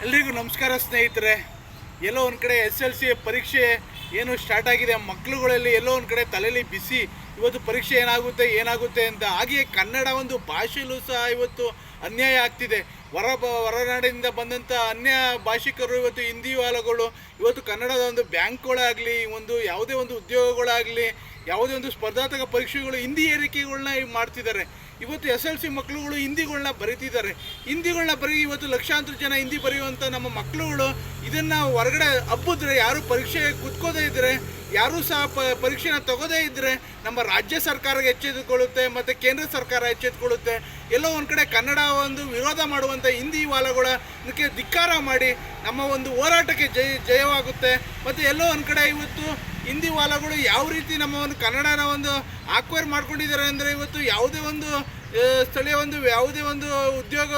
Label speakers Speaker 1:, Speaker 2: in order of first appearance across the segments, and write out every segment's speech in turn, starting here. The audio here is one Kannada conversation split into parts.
Speaker 1: ಎಲ್ರಿಗೂ ನಮಸ್ಕಾರ ಸ್ನೇಹಿತರೆ. ಎಲ್ಲೋ ಒಂದು ಕಡೆ SLC ಪರೀಕ್ಷೆ ಏನು ಸ್ಟಾರ್ಟ್ ಆಗಿದೆ. ಮಕ್ಕಳುಗಳಲ್ಲಿ ಎಲ್ಲೋ ಒಂದು ಕಡೆ ತಲೆಯಲ್ಲಿ ಬಿಸಿ, ಇವತ್ತು ಪರೀಕ್ಷೆ ಏನಾಗುತ್ತೆ ಅಂತ. ಹಾಗೆಯೇ ಕನ್ನಡ ಒಂದು ಭಾಷೆಯಲ್ಲೂ ಸಹ ಇವತ್ತು ಅನ್ಯಾಯ ಆಗ್ತಿದೆ. ಹೊರನಾಡಿನಿಂದ ಬಂದಂಥ ಅನ್ಯ ಭಾಷಿಕರು ಇವತ್ತು ಹಿಂದಿ ವಾಲಗಳು ಇವತ್ತು ಕನ್ನಡದ ಒಂದು ಬ್ಯಾಂಕ್ಗಳಾಗಲಿ, ಯಾವುದೇ ಒಂದು ಉದ್ಯೋಗಗಳಾಗಲಿ, ಯಾವುದೇ ಒಂದು ಸ್ಪರ್ಧಾತ್ಮಕ ಪರೀಕ್ಷೆಗಳು ಹಿಂದಿ ಏರಿಕೆಗಳನ್ನ ಮಾಡ್ತಿದ್ದಾರೆ. ಇವತ್ತು SLC ಮಕ್ಕಳುಗಳು ಹಿಂದಿಗಳನ್ನ ಬರೀತಿದ್ದಾರೆ. ಹಿಂದಿಗಳನ್ನ ಇವತ್ತು ಲಕ್ಷಾಂತರ ಜನ ಹಿಂದಿ ಬರೆಯುವಂಥ ನಮ್ಮ ಮಕ್ಕಳುಗಳು ಇದನ್ನು ಹೊರಗಡೆ ಹಬ್ಬಿದ್ರೆ, ಯಾರು ಪರೀಕ್ಷೆಗೆ ಕೂತ್ಕೋದೇ ಇದ್ದರೆ, ಯಾರೂ ಸಹ ಪರೀಕ್ಷೆನ ತಗೋದೇ ಇದ್ದರೆ ನಮ್ಮ ರಾಜ್ಯ ಸರ್ಕಾರ ಎಚ್ಚೆತ್ತುಕೊಳ್ಳುತ್ತೆ ಮತ್ತು ಕೇಂದ್ರ ಸರ್ಕಾರ ಎಚ್ಚೆತ್ತುಕೊಳ್ಳುತ್ತೆ. ಎಲ್ಲೋ ಒಂದು ಕಡೆ ಕನ್ನಡ ಒಂದು ವಿರೋಧ ಮಾಡುವಂಥ ಹಿಂದಿ ವಾಲಗಳಕ್ಕೆ ಧಿಕ್ಕಾರ ಮಾಡಿ ನಮ್ಮ ಒಂದು ಹೋರಾಟಕ್ಕೆ ಜಯವಾಗುತ್ತೆ. ಮತ್ತು ಎಲ್ಲೋ ಒಂದು ಕಡೆ ಇವತ್ತು ಹಿಂದಿ ವಾಲಗಳು ಯಾವ ರೀತಿ ನಮ್ಮ ಒಂದು ಕನ್ನಡನ ಒಂದು ಆಕ್ವೈರ್ ಮಾಡ್ಕೊಂಡಿದ್ದಾರೆ ಅಂದರೆ, ಇವತ್ತು ಯಾವುದೇ ಒಂದು ಸ್ಥಳೀಯ ಯಾವುದೇ ಒಂದು ಉದ್ಯೋಗ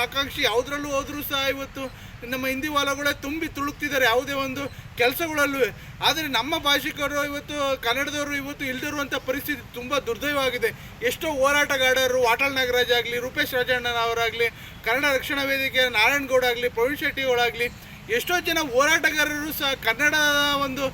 Speaker 1: ಆಕಾಂಕ್ಷಿ ಯಾವುದರಲ್ಲೂ ಹೋದರೂ ಸಹ ಇವತ್ತು ನಮ್ಮ ಹಿಂದಿ ವಾಲಗಳೇ ತುಂಬಿ ತುಳುಕ್ತಿದ್ದಾರೆ ಯಾವುದೇ ಒಂದು ಕೆಲಸಗಳಲ್ಲೂ. ಆದರೆ ನಮ್ಮ ಭಾಷಿಕರು ಇವತ್ತು ಕನ್ನಡದವರು ಇವತ್ತು ಇಲ್ದಿರುವಂಥ ಪರಿಸ್ಥಿತಿ ತುಂಬ ದುರ್ದೈವವಾಗಿದೆ. ಎಷ್ಟೋ ಹೋರಾಟಗಾರರು, ವಾಟಾಳ್ ನಾಗರಾಜ್ ಆಗಲಿ, ರೂಪೇಶ್ ರಾಜಣ್ಣನವರಾಗಲಿ, ಕನ್ನಡ ರಕ್ಷಣಾ ವೇದಿಕೆ ನಾರಾಯಣಗೌಡ ಆಗಲಿ, ಪ್ರವೀಣ್ ಶೆಟ್ಟಿಗಳಾಗಲಿ, ಎಷ್ಟೋ ಜನ ಹೋರಾಟಗಾರರು ಸಹ ಕನ್ನಡದ ಒಂದು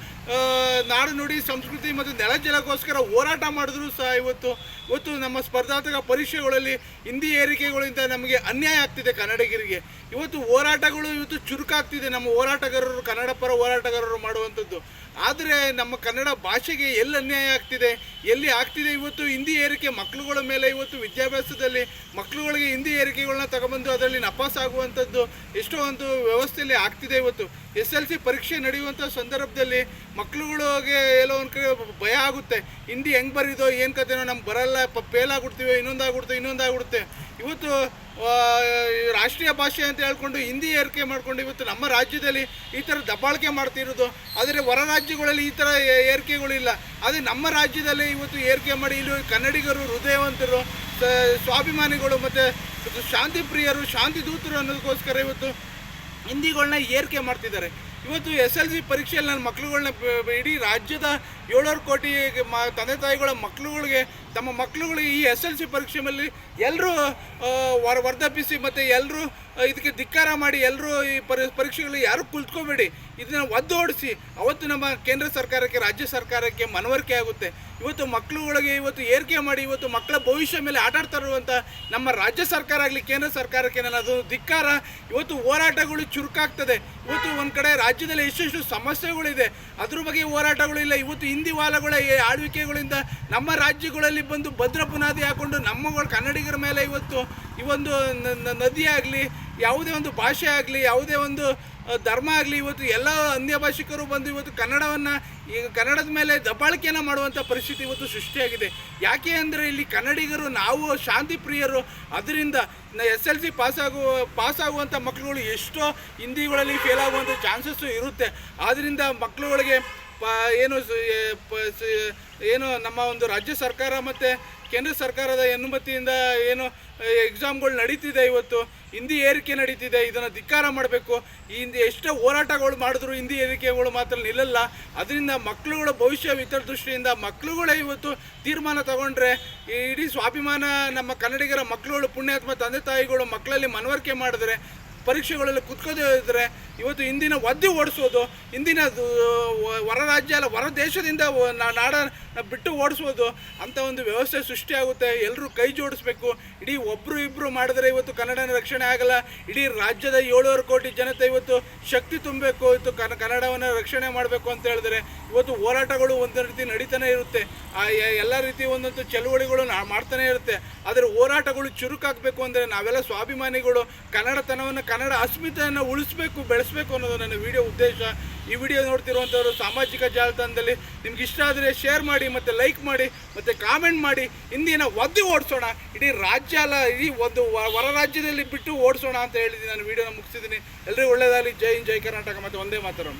Speaker 1: ನಾಡು ನುಡಿ ಸಂಸ್ಕೃತಿ ಮತ್ತು ನೆಲಜಲಕ್ಕೋಸ್ಕರ ಹೋರಾಟ ಮಾಡಿದ್ರು ಸಹ ಇವತ್ತು ನಮ್ಮ ಸ್ಪರ್ಧಾತ್ಮಕ ಪರೀಕ್ಷೆಗಳಲ್ಲಿ ಹಿಂದಿ ಏರಿಕೆಗಳಿಂದ ನಮಗೆ ಅನ್ಯಾಯ ಆಗ್ತಿದೆ ಕನ್ನಡಿಗರಿಗೆ. ಇವತ್ತು ಹೋರಾಟಗಳು ಚುರುಕಾಗ್ತಿದೆ. ನಮ್ಮ ಹೋರಾಟಗಾರರು, ಕನ್ನಡ ಪರ ಹೋರಾಟಗಾರರು ಮಾಡುವಂಥದ್ದು. ಆದರೆ ನಮ್ಮ ಕನ್ನಡ ಭಾಷೆಗೆ ಎಲ್ಲಿ ಅನ್ಯಾಯ ಆಗ್ತಿದೆ, ಎಲ್ಲಿ ಆಗ್ತಿದೆ ಇವತ್ತು ಹಿಂದಿ ಏರಿಕೆ ಮಕ್ಕಳುಗಳ ಮೇಲೆ. ಇವತ್ತು ವಿದ್ಯಾಭ್ಯಾಸದಲ್ಲಿ ಮಕ್ಕಳುಗಳಿಗೆ ಹಿಂದಿ ಏರಿಕೆಗಳನ್ನ ತಗೊಬಂದು ಅದರಲ್ಲಿ ನಪಾಸ್ ಆಗುವಂಥದ್ದು ಎಷ್ಟೋ ಒಂದು ವ್ಯವಸ್ಥೆಯಲ್ಲಿ ಆಗ್ತಿದೆ. ಇವತ್ತು SLC ಪರೀಕ್ಷೆ ನಡೆಯುವಂಥ ಸಂದರ್ಭದಲ್ಲಿ ಮಕ್ಕಳುಗಳಿಗೆ ಎಲ್ಲೋ ಒಂದು ಕಡೆ ಭಯ ಆಗುತ್ತೆ. ಹಿಂದಿ ಹೆಂಗೆ ಬರೀದೋ ಏನು ಕತೆನೋ, ನಮ್ಗೆ ಬರಲ್ಲ, ಫೇಲ್ ಆಗ್ಬಿಡ್ತೀವಿ, ಇನ್ನೊಂದಾಗ್ಬಿಡುತ್ತೆ. ಇವತ್ತು ರಾಷ್ಟ್ರೀಯ ಭಾಷೆ ಅಂತ ಹೇಳ್ಕೊಂಡು ಹಿಂದಿ ಏರಿಕೆ ಮಾಡಿಕೊಂಡು ಇವತ್ತು ನಮ್ಮ ರಾಜ್ಯದಲ್ಲಿ ಈ ಥರ ದಬ್ಬಾಳಿಕೆ ಮಾಡ್ತಿರೋದು. ಆದರೆ ಹೊರ ರಾಜ್ಯಗಳಲ್ಲಿ ಈ ಥರ ಏರಿಕೆಗಳಿಲ್ಲ. ಆದರೆ ನಮ್ಮ ರಾಜ್ಯದಲ್ಲಿ ಇವತ್ತು ಏರಿಕೆ ಮಾಡಿ ಇಲ್ಲಿ ಕನ್ನಡಿಗರು, ಹೃದಯವಂತರು, ಸ್ವಾಭಿಮಾನಿಗಳು ಮತ್ತು ಶಾಂತಿ ಪ್ರಿಯರು, ಶಾಂತಿ ದೂತರು ಅನ್ನೋದಕ್ಕೋಸ್ಕರ ಇವತ್ತು ಹಿಂದಿಗಳನ್ನ ಏರಿಕೆ ಮಾಡ್ತಿದ್ದಾರೆ. ಇವತ್ತು SLC ಪರೀಕ್ಷೆಯಲ್ಲಿ ನನ್ನ ಮಕ್ಕಳುಗಳನ್ನ ಇಡೀ ರಾಜ್ಯದ 700 ಕೋಟಿ ತಂದೆ ತಾಯಿಗಳ ಮಕ್ಕಳುಗಳಿಗೆ, ತಮ್ಮ ಮಕ್ಕಳುಗಳಿಗೆ ಈ SLC ಪರೀಕ್ಷೆ ಮೇಲೆ ಎಲ್ಲರೂ ವರ್ಧಪಿಸಿ ಮತ್ತು ಎಲ್ಲರೂ ಇದಕ್ಕೆ ಧಿಕ್ಕಾರ ಮಾಡಿ, ಎಲ್ಲರೂ ಈ ಪರೀಕ್ಷೆಗಳು ಯಾರು ಕುಳಿತುಕೋಬೇಡಿ, ಇದನ್ನು ಒದ್ದೋಡಿಸಿ ಅವತ್ತು ನಮ್ಮ ಕೇಂದ್ರ ಸರ್ಕಾರಕ್ಕೆ, ರಾಜ್ಯ ಸರ್ಕಾರಕ್ಕೆ ಮನವರಿಕೆ ಆಗುತ್ತೆ. ಇವತ್ತು ಮಕ್ಕಳುಗಳಿಗೆ ಏರಿಕೆ ಮಾಡಿ ಇವತ್ತು ಮಕ್ಕಳ ಭವಿಷ್ಯ ಮೇಲೆ ಆಟಾಡ್ತಾ ಇರುವಂಥ ನಮ್ಮ ರಾಜ್ಯ ಸರ್ಕಾರ ಆಗಲಿ, ಕೇಂದ್ರ ಸರ್ಕಾರಕ್ಕೆ ನಾನು ಅದು ಧಿಕ್ಕಾರ. ಇವತ್ತು ಹೋರಾಟಗಳು ಚುರುಕಾಗ್ತದೆ. ಇವತ್ತು ಒಂದು ಕಡೆ ರಾಜ್ಯದಲ್ಲಿ ಎಷ್ಟೆಷ್ಟು ಸಮಸ್ಯೆಗಳಿದೆ, ಅದ್ರ ಬಗ್ಗೆ ಹೋರಾಟಗಳಿಲ್ಲ. ಇವತ್ತು ಹಿಂದಿ ವಾಲಗಳ ಆಳ್ವಿಕೆಗಳಿಂದ ನಮ್ಮ ರಾಜ್ಯಗಳಲ್ಲಿ ಬಂದು ಭದ್ರ ಬುನಾದಿ ಹಾಕೊಂಡು ನಮ್ಮಗಳು ಕನ್ನಡಿಗರ ಮೇಲೆ ಇವತ್ತು ಈ ಒಂದು ನದಿ ಆಗಲಿ, ಯಾವುದೇ ಒಂದು ಭಾಷೆ ಆಗಲಿ, ಯಾವುದೇ ಒಂದು ಧರ್ಮ ಆಗಲಿ, ಇವತ್ತು ಎಲ್ಲ ಅನ್ಯ ಭಾಷಿಕರು ಬಂದು ಇವತ್ತು ಕನ್ನಡದ ಮೇಲೆ ದಬ್ಬಾಳಿಕೆಯನ್ನು ಮಾಡುವಂಥ ಪರಿಸ್ಥಿತಿ ಇವತ್ತು ಸೃಷ್ಟಿಯಾಗಿದೆ. ಯಾಕೆ ಅಂದರೆ ಇಲ್ಲಿ ಕನ್ನಡಿಗರು, ನಾವು ಶಾಂತಿ ಪ್ರಿಯರು. ಅದರಿಂದ SLC ಪಾಸಾಗುವಂಥ ಮಕ್ಕಳುಗಳು ಎಷ್ಟೋ ಹಿಂದಿಗಳಲ್ಲಿ ಫೇಲ್ ಆಗುವಂಥ ಚಾನ್ಸಸ್ಸು ಇರುತ್ತೆ. ಆದ್ದರಿಂದ ಮಕ್ಕಳುಗಳಿಗೆ ಏನು ನಮ್ಮ ಒಂದು ರಾಜ್ಯ ಸರ್ಕಾರ ಮತ್ತು ಕೇಂದ್ರ ಸರ್ಕಾರದ ಅನುಮತಿಯಿಂದ ಏನು ಎಕ್ಸಾಮ್ಗಳು ನಡೀತಿದೆ, ಇವತ್ತು ಹಿಂದಿ ಏರಿಕೆ ನಡೀತಿದೆ, ಇದನ್ನು ಧಿಕ್ಕಾರ ಮಾಡಬೇಕು. ಈ ಹಿಂದೆ ಎಷ್ಟೋ ಹೋರಾಟಗಳು ಮಾಡಿದ್ರು ಹಿಂದಿ ಏರಿಕೆಗಳು ಮಾತ್ರ ನಿಲ್ಲಲ್ಲ. ಅದರಿಂದ ಮಕ್ಕಳುಗಳ ಭವಿಷ್ಯ ಹಿತದೃಷ್ಟಿಯಿಂದ ಮಕ್ಕಳುಗಳೇ ಇವತ್ತು ತೀರ್ಮಾನ ತಗೊಂಡ್ರೆ ಇಡೀ ಸ್ವಾಭಿಮಾನ ನಮ್ಮ ಕನ್ನಡಿಗರ ಮಕ್ಕಳುಗಳು, ಪುಣ್ಯಾತ್ಮ ತಂದೆ ತಾಯಿಗಳು ಮಕ್ಕಳಲ್ಲಿ ಮನವರಿಕೆ ಮಾಡಿದ್ರೆ, ಪರೀಕ್ಷೆಗಳಲ್ಲಿ ಕುತ್ಕೋದೇ ಇದ್ದರೆ ಇವತ್ತು ಹಿಂದಿನ ಒದ್ದು ಓಡಿಸೋದು, ಹಿಂದಿನ ಹೊರ ರಾಜ್ಯ ಅಲ್ಲ ಹೊರ ದೇಶದಿಂದ ನಾಡನ್ನು ಬಿಟ್ಟು ಓಡಿಸೋದು ಅಂಥ ಒಂದು ವ್ಯವಸ್ಥೆ ಸೃಷ್ಟಿಯಾಗುತ್ತೆ. ಎಲ್ಲರೂ ಕೈ ಜೋಡಿಸ್ಬೇಕು. ಇಡೀ ಒಬ್ಬರು ಇಬ್ಬರು ಮಾಡಿದ್ರೆ ಇವತ್ತು ಕನ್ನಡನ ರಕ್ಷಣೆ ಆಗಲ್ಲ. ಇಡೀ ರಾಜ್ಯದ 700 ಕೋಟಿ ಜನತೆ ಇವತ್ತು ಶಕ್ತಿ ತುಂಬಬೇಕು, ಇವತ್ತು ಕನ್ನಡವನ್ನು ರಕ್ಷಣೆ ಮಾಡಬೇಕು ಅಂತ ಹೇಳಿದ್ರೆ ಇವತ್ತು ಹೋರಾಟಗಳು ಒಂದು ರೀತಿ ನಡೀತಾನೆ ಇರುತ್ತೆ. ಎಲ್ಲ ರೀತಿ ಒಂದೊಂದು ಚಳುವಳಿಗಳು ಮಾಡ್ತಾನೆ ಇರುತ್ತೆ. ಆದರೆ ಹೋರಾಟಗಳು ಚುರುಕಾಗಬೇಕು ಅಂದರೆ ನಾವೆಲ್ಲ ಸ್ವಾಭಿಮಾನಿಗಳು ಕನ್ನಡತನವನ್ನು, ಕನ್ನಡ ಅಸ್ಮಿತೆಯನ್ನು ಉಳಿಸ್ಬೇಕು, ಬೆಳೆಸಬೇಕು ಅನ್ನೋದು ನನ್ನ ವಿಡಿಯೋ ಉದ್ದೇಶ. ಈ ವಿಡಿಯೋ ನೋಡ್ತಿರುವಂಥವ್ರು ಸಾಮಾಜಿಕ ಜಾಲತಾಣದಲ್ಲಿ ನಿಮ್ಗೆ ಇಷ್ಟ ಆದರೆ ಶೇರ್ ಮಾಡಿ ಮತ್ತು ಲೈಕ್ ಮಾಡಿ ಮತ್ತು ಕಾಮೆಂಟ್ ಮಾಡಿ. ಹಿಂದಿನ ಒದ್ದು ಓಡಿಸೋಣ, ಇಡೀ ರಾಜ್ಯ ಅಲ್ಲ, ಇಡೀ ಒಂದು ಹೊರ ರಾಜ್ಯದಲ್ಲಿ ಬಿಟ್ಟು ಓಡಿಸೋಣ ಅಂತ ಹೇಳಿದ್ದೀನಿ. ನಾನು ವಿಡಿಯೋನ ಮುಗಿಸಿದ್ದೀನಿ. ಎಲ್ಲರಿಗೂ ಒಳ್ಳೆಯದಾಗಲಿ. ಜೈ ಹಿಂದ್, ಜೈ ಕರ್ನಾಟಕ ಮತ್ತು ಒಂದೇ ಮಾತರಂ.